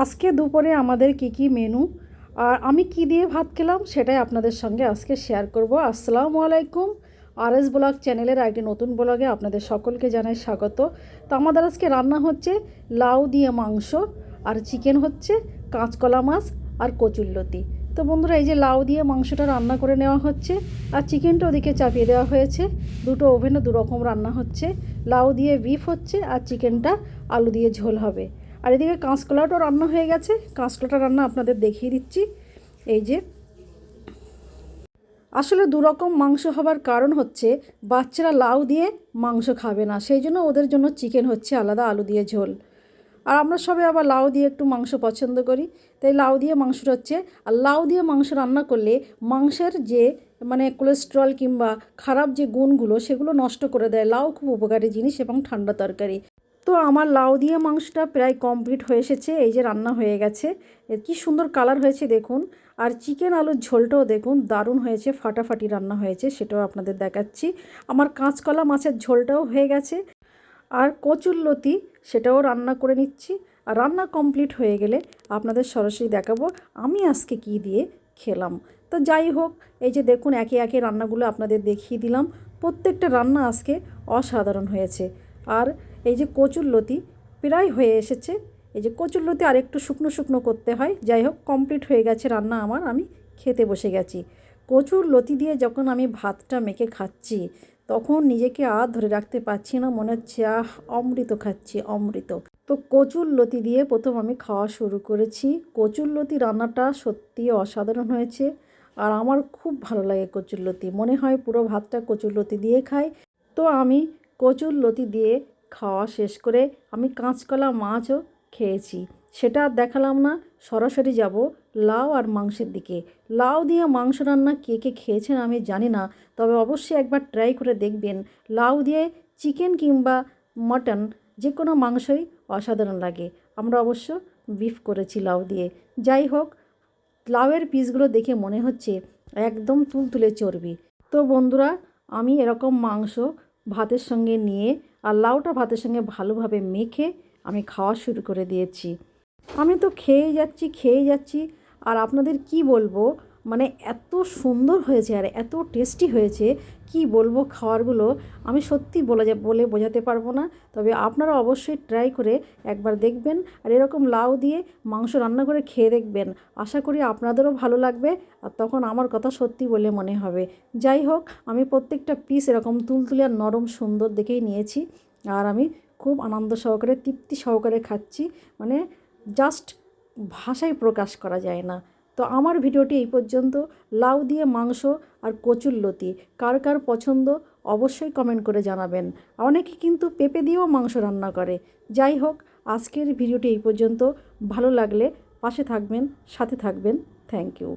আজকে দুপুরে আমাদের কি মেনু আর আমি কি দিয়ে ভাত খেলাম সেটাই আপনাদের সঙ্গে আজকে শেয়ার করব। আসসালামু আলাইকুম। আরএস ব্লগ চ্যানেলের একটি নতুন ব্লগে আপনাদের সকলকে জানাই স্বাগত। তো আমাদের আজকে রান্না হচ্ছে লাউ দিয়ে মাংস, আর চিকেন হচ্ছে কাঁচকলা মাছ আর কচুরলতি। তো বন্ধুরা, এই যে লাউ দিয়ে মাংসটা রান্না করে নেওয়া হচ্ছে আর চিকেনটা ওদিকে চাপিয়ে দেওয়া হয়েছে। দুটো ওভেনে দুরকম রান্না হচ্ছে। লাউ দিয়ে বিফ হচ্ছে আর চিকেনটা আলু দিয়ে ঝোল হবে। আর এদিকে কাঁচকলাটাও রান্না হয়ে গেছে। কাঁচকলাটা রান্না আপনাদের দেখিয়ে দিচ্ছি। এই যে আসলে দুরকম মাংস হবার কারণ হচ্ছে বাচ্চারা লাউ দিয়ে মাংস খাবে না, সেই জন্য ওদের জন্য চিকেন হচ্ছে আলাদা আলু দিয়ে ঝোল। আর আমরা সবাই আবার লাউ দিয়ে একটু মাংস পছন্দ করি, তাই লাউ দিয়ে মাংসটা হচ্ছে। আর লাউ দিয়ে মাংস রান্না করলে মাংসের যে কোলেস্ট্রল কিংবা খারাপ যে গুণগুলো সেগুলো নষ্ট করে দেয়। লাউ খুব উপকারী জিনিস এবং ঠান্ডা তরকারি। তো আমার লাউ দিয়ে মাংসটা প্রায় কমপ্লিট হয়ে এসেছে। এই যে রান্না হয়ে গেছে, কি সুন্দর কালার হয়েছে দেখুন। আর চিকেন আলুর ঝোলটাও দেখুন দারুণ হয়েছে, ফাটাফাটি রান্না হয়েছে, সেটাও আপনাদের দেখাচ্ছি। আমার কাঁচকলা মাছের ঝোলটাও হয়ে গেছে। আর কচুরলতি সেটাও রান্না করে নিচ্ছি। আর রান্না কমপ্লিট হয়ে গেলে আপনাদের সরাসরি দেখাবো আমি আজকে কি দিয়ে খেলাম। তো যাই হোক, এই যে দেখুন একে একে রান্নাগুলো আপনাদের দেখিয়ে দিলাম। প্রত্যেকটা রান্না আজকে অসাধারণ হয়েছে। আর এই যে কচুরলতি প্রায় হয়ে এসেছে। এই যে কচুরলতি আর একটু শুকনো শুকনো করতে হয়। যাই হোক, কমপ্লিট হয়ে গেছে রান্না আমার, আমি খেতে বসে গেছি। কচুরলতি দিয়ে যখন আমি ভাতটা মেখে খাচ্ছি তখন নিজেকে আর ধরে রাখতে পারছি না, মনে হচ্ছে অমৃত খাচ্ছি, অমৃত। তো কচুরলতি দিয়ে প্রথম আমি খাওয়া শুরু করেছি। কচুরলতি রান্নাটা সত্যি অসাধারণ হয়েছে। আর আমার খুব ভালো লাগে কচুরলতি, মনে হয় পুরো ভাতটা কচুরলতি দিয়ে খাই। তো আমি কচুরলতি দিয়ে খাওয়া শেষ করে আমি কাঁচকলা মাছও খেয়েছি। সেটা আর দেখালাম না, সরাসরি যাব লাউ আর মাংসের দিকে। লাউ দিয়ে মাংস রান্না কে কে খেয়েছেন আমি জানি না, তবে অবশ্যই একবার ট্রাই করে দেখবেন। লাউ দিয়ে চিকেন কিংবা মাটন যে কোনো মাংসই অসাধারণ লাগে। আমরা অবশ্য বিফ করেছি লাউ দিয়ে। যাই হোক, লাউয়ের পিসগুলো দেখে মনে হচ্ছে একদম তুলতুলে চর্বি। তো বন্ধুরা, আমি এরকম মাংস ভাতের সঙ্গে নিয়ে আর লাউটা ভাতের সঙ্গে ভালোভাবে মেখে আমি খাওয়া শুরু করে দিয়েছি। আমি তো খেয়েই যাচ্ছি। আর আপনাদের কি বলবো, এত সুন্দর হয়েছে আর এত টেস্টি হয়েছে, কি বলবো খাবারগুলো আমি সত্যি বলে বোঝাতে পারবো না। তবে আপনারা অবশ্যই ট্রাই করে একবার দেখবেন আর এরকম লাউ দিয়ে মাংস রান্না করে খেয়ে দেখবেন। আশা করি আপনাদেরও ভালো লাগবে আর তখন আমার কথা সত্যি বলে মনে হবে। যাই হোক, আমি প্রত্যেকটা পিস এরকম তুলতুলে আর নরম সুন্দর দেখেই নিয়েছি। আর আমি খুব আনন্দ সহকারে তৃপ্তি সহকারে খাচ্ছি, জাস্ট ভাষায় প্রকাশ করা যায় না। তো আমার ভিডিওটি এই পর্যন্ত। লাউ দিয়ে মাংস আর কচুরলতি কার কার পছন্দ অবশ্যই কমেন্ট করে জানাবেন। অনেকে কিন্তু পেঁপে দিয়েও মাংস রান্না করে। যাই হোক, আজকের ভিডিওটি এই পর্যন্ত। ভালো লাগলে পাশে থাকবেন, সাথে থাকবেন। Thank you.